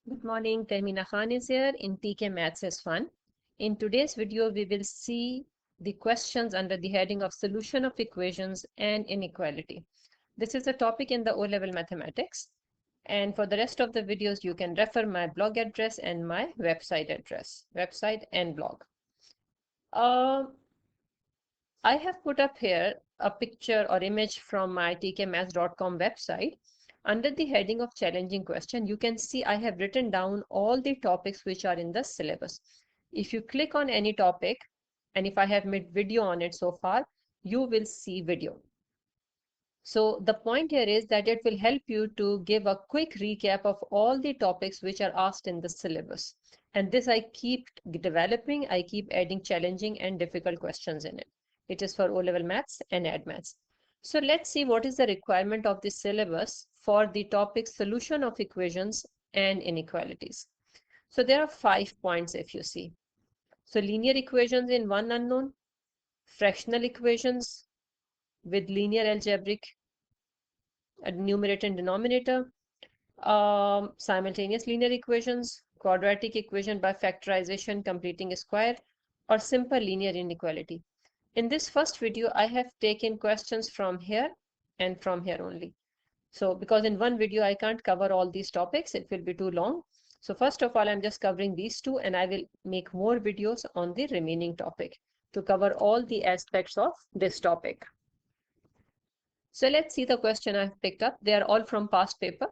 Good morning, Termina Khan is here in TKMaths is Fun. In today's video, we will see the questions under the heading of Solution of Equations and Inequality. This is a topic in the O Level Mathematics. And for the rest of the videos, you can refer my blog address and my website address, website and blog. I have put up here a picture or image from my tkmaths.com website. Under the heading of challenging question, you can see I have written down all the topics which are in the syllabus. If you click on any topic, and if I have made video on it so far, you will see video. So the point here is that it will help you to give a quick recap of all the topics which are asked in the syllabus. And this I keep developing, I keep adding challenging and difficult questions in it. It is for O-level maths and add maths. So let's see what is the requirement of the syllabus for the topic solution of equations and inequalities. So there are 5 points if you see. So linear equations in one unknown, fractional equations with linear algebraic numerator and denominator, simultaneous linear equations, quadratic equation by factorization completing a square, or simple linear inequality. In this first video, I have taken questions from here and from here only. So because in one video, I can't cover all these topics, it will be too long. So first of all, I'm just covering these two, and I will make more videos on the remaining topic to cover all the aspects of this topic. So let's see the question I've picked up. They are all from past paper.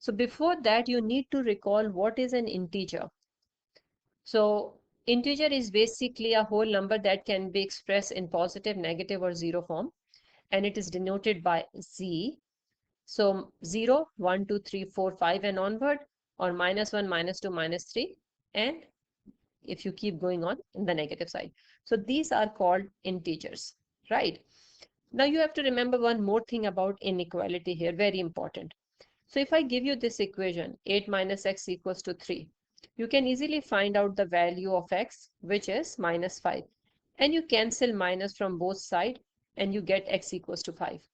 So before that, you need to recall what is an integer. So integer is basically a whole number that can be expressed in positive, negative, or zero form, and it is denoted by z. So 0, 1, 2, 3, 4, 5 and onward, or -1, -2, -3, and if you keep going on in the negative side. So these are called integers, right? Now you have to remember one more thing about inequality here, very important. So if I give you this equation, 8 minus x equals to 3, you can easily find out the value of x, which is -5. And you cancel minus from both sides, and you get x equals to 5.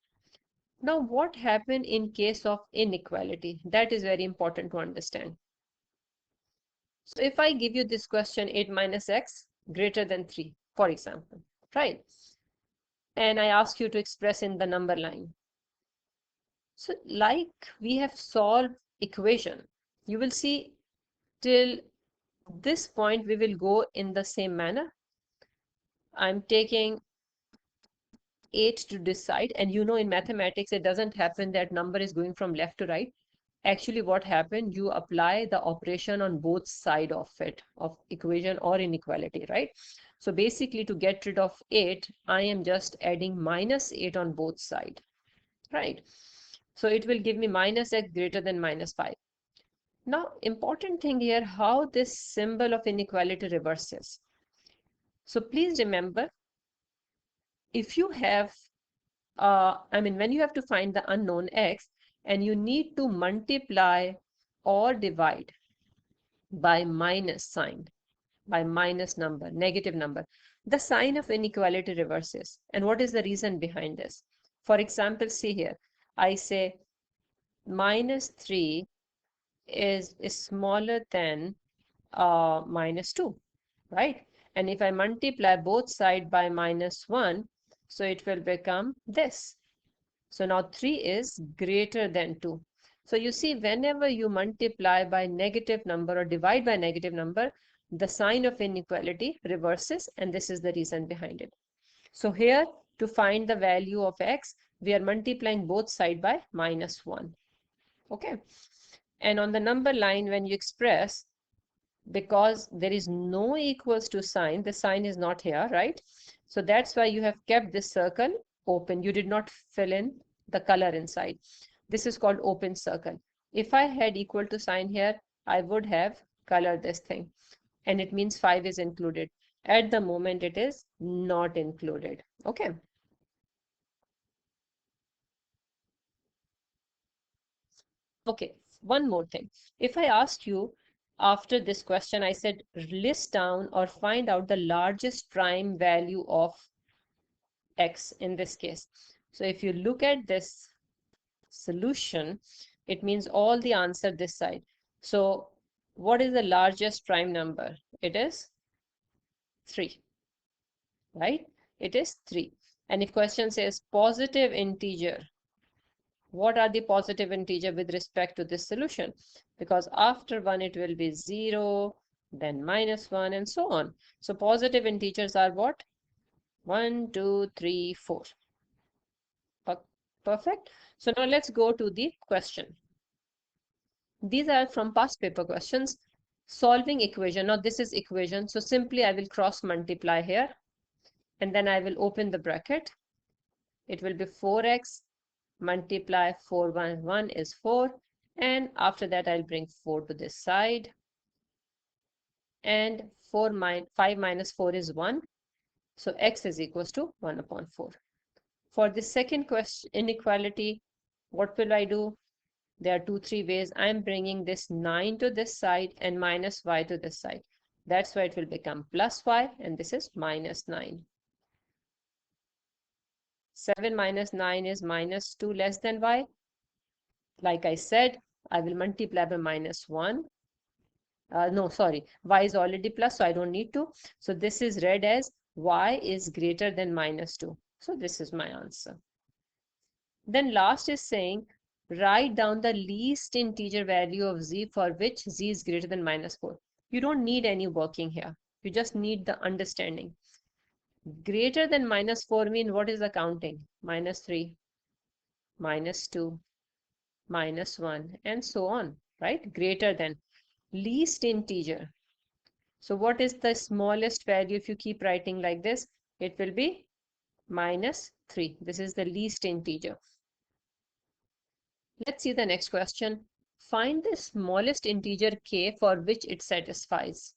Now, what happened in case of inequality? That is very important to understand. So if I give you this question, 8 minus x greater than 3, for example, right? And I ask you to express in the number line. So like we have solved equation, you will see till this point we will go in the same manner. I'm taking 8 to decide, and you know in mathematics it doesn't happen that number is going from left to right. Actually what happened, you apply the operation on both sides of it, of equation or inequality, right? So basically to get rid of 8, I am just adding -8 on both sides, right? So it will give me minus x greater than -5. Now important thing here, how this symbol of inequality reverses. So please remember, if you have when you have to find the unknown x and you need to multiply or divide by minus sign, by minus number, negative number, the sign of inequality reverses. And what is the reason behind this? For example, see here, I say -3 is smaller than -2, right? And if I multiply both sides by -1, so it will become this. So now 3 is greater than 2. So you see, whenever you multiply by negative number or divide by negative number, the sign of inequality reverses, and this is the reason behind it. So here, to find the value of x, we are multiplying both sides by -1. Okay. And on the number line, when you express, because there is no equals to sign, the sign is not here, right? So that's why you have kept this circle open. You did not fill in the color inside. This is called open circle. If I had equal to sign here, I would have colored this thing, and it means 5 is included. At the moment, it is not included. Okay. Okay, one more thing. If I asked you after this question, I said list down or find out the largest prime value of x in this case. So if you look at this solution, it means all the answer this side. So What is the largest prime number? It is 3, right? It is 3. And if question says positive integer, what are the positive integer with respect to this solution? Because after 1 it will be 0, then -1, and so on. So positive integers are what? 1, 2, 3, 4. Perfect. So now let's go to the question. These are from past paper questions. Solving equation. Now this is equation. So simply I will cross multiply here, and then I will open the bracket. It will be 4x multiply 4 1 is 4, and after that I'll bring 4 to this side, and 5 minus 4 is 1, so x is equals to 1 upon 4. For the second question inequality, what will I do? There are 3 ways. I'm bringing this 9 to this side and minus y to this side. That's why it will become plus y, and this is minus 9. 7 minus 9 is minus 2 less than y. Like I said, I will multiply by -1. No, sorry, y is already plus, so I don't need to. So this is read as y is greater than -2. So this is my answer. Then last is saying, write down the least integer value of z for which z is greater than -4. You don't need any working here. You just need the understanding. Greater than -4 mean what is the counting? -3, -2, -1, and so on, right? Greater than. Least integer. So what is the smallest value if you keep writing like this? It will be -3. This is the least integer. Let's see the next question. Find the smallest integer k for which it satisfies.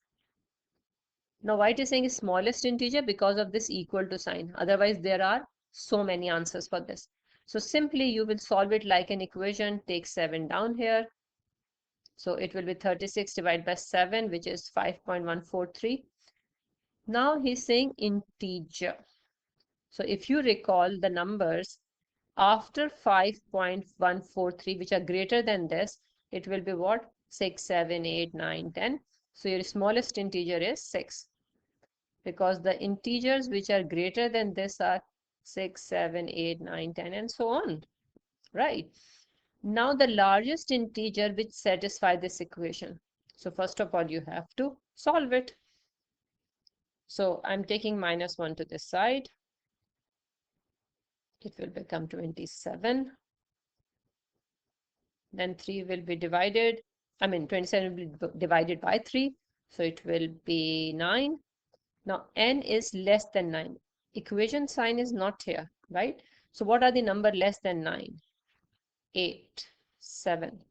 Now why it is saying smallest integer? Because of this equal to sign. Otherwise there are so many answers for this. So simply you will solve it like an equation. Take 7 down here. So it will be 36 divided by 7, which is 5.143. Now he's saying integer. So if you recall the numbers after 5.143, which are greater than this, it will be what? 6, 7, 8, 9, 10. So your smallest integer is 6. Because the integers which are greater than this are 6, 7, 8, 9, 10, and so on. Right? Now the largest integer which satisfies this equation. So first of all, you have to solve it. So I'm taking -1 to this side. It will become 27. Then 3 will be divided. 27 will be divided by 3. So it will be 9. Now n is less than 9. Equation sign is not here, right? So what are the number less than 9? 8, 7,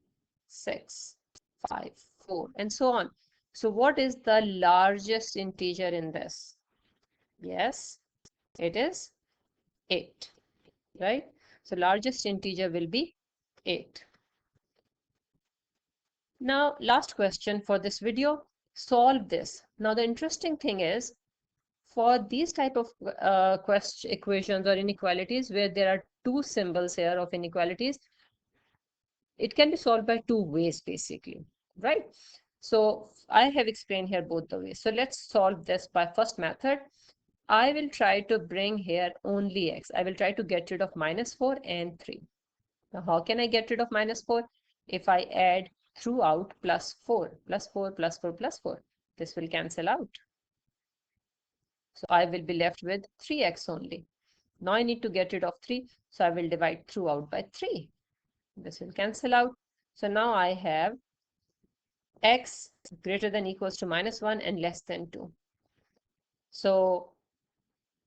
6, 5, 4, and so on. So what is the largest integer in this? Yes, it is 8, right? So largest integer will be 8. Now, last question for this video, solve this. Now, the interesting thing is, for these type of equations or inequalities where there are 2 symbols here of inequalities, it can be solved by 2 ways basically, right? So I have explained here both the ways. So let's solve this by first method. I will try to bring here only x. I will try to get rid of -4 and 3. Now how can I get rid of -4? If I add throughout +4, +4, +4, +4, this will cancel out. So I will be left with 3x only. Now I need to get rid of 3, so I will divide throughout by 3. This will cancel out. So now I have x greater than equals to -1 and less than 2. So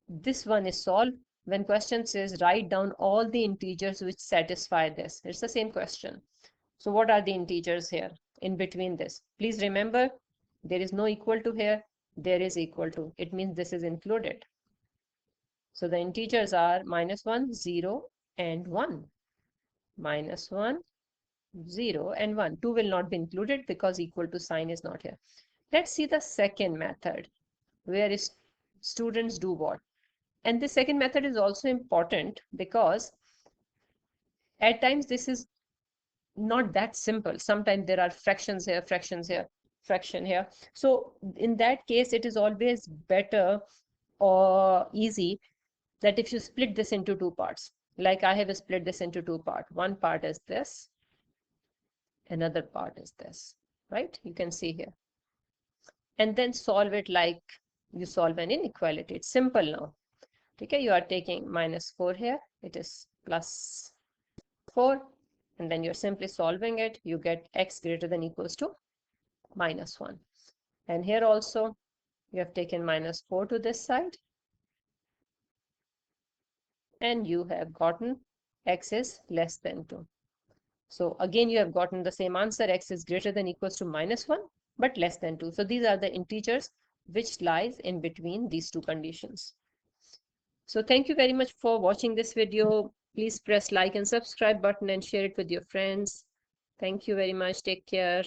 this one is solved. When question says write down all the integers which satisfy this, it's the same question. So what are the integers here in between this? Please remember, there is no equal to here, there is equal to. It means this is included. So the integers are -1, 0, and 1. -1, 0, and 1. 2 will not be included because equal to sign is not here. Let's see the second method, where is students do what? And the second method is also important because at times this is not that simple. Sometimes there are fractions here, fractions here. fraction here. So in that case, it is always better or easy that if you split this into two parts, like I have split this into two parts. One part is this, another part is this, right? You can see here. And then solve it like you solve an inequality. It's simple now. Okay, you are taking minus 4 here, it is plus 4, and then you're simply solving it. You get x greater than equals to minus 1. And here also, you have taken minus 4 to this side, and you have gotten x is less than 2. So again, you have gotten the same answer, x is greater than equals to minus 1, but less than 2. So these are the integers which lies in between these two conditions. So thank you very much for watching this video. Please press like and subscribe button and share it with your friends. Thank you very much. Take care.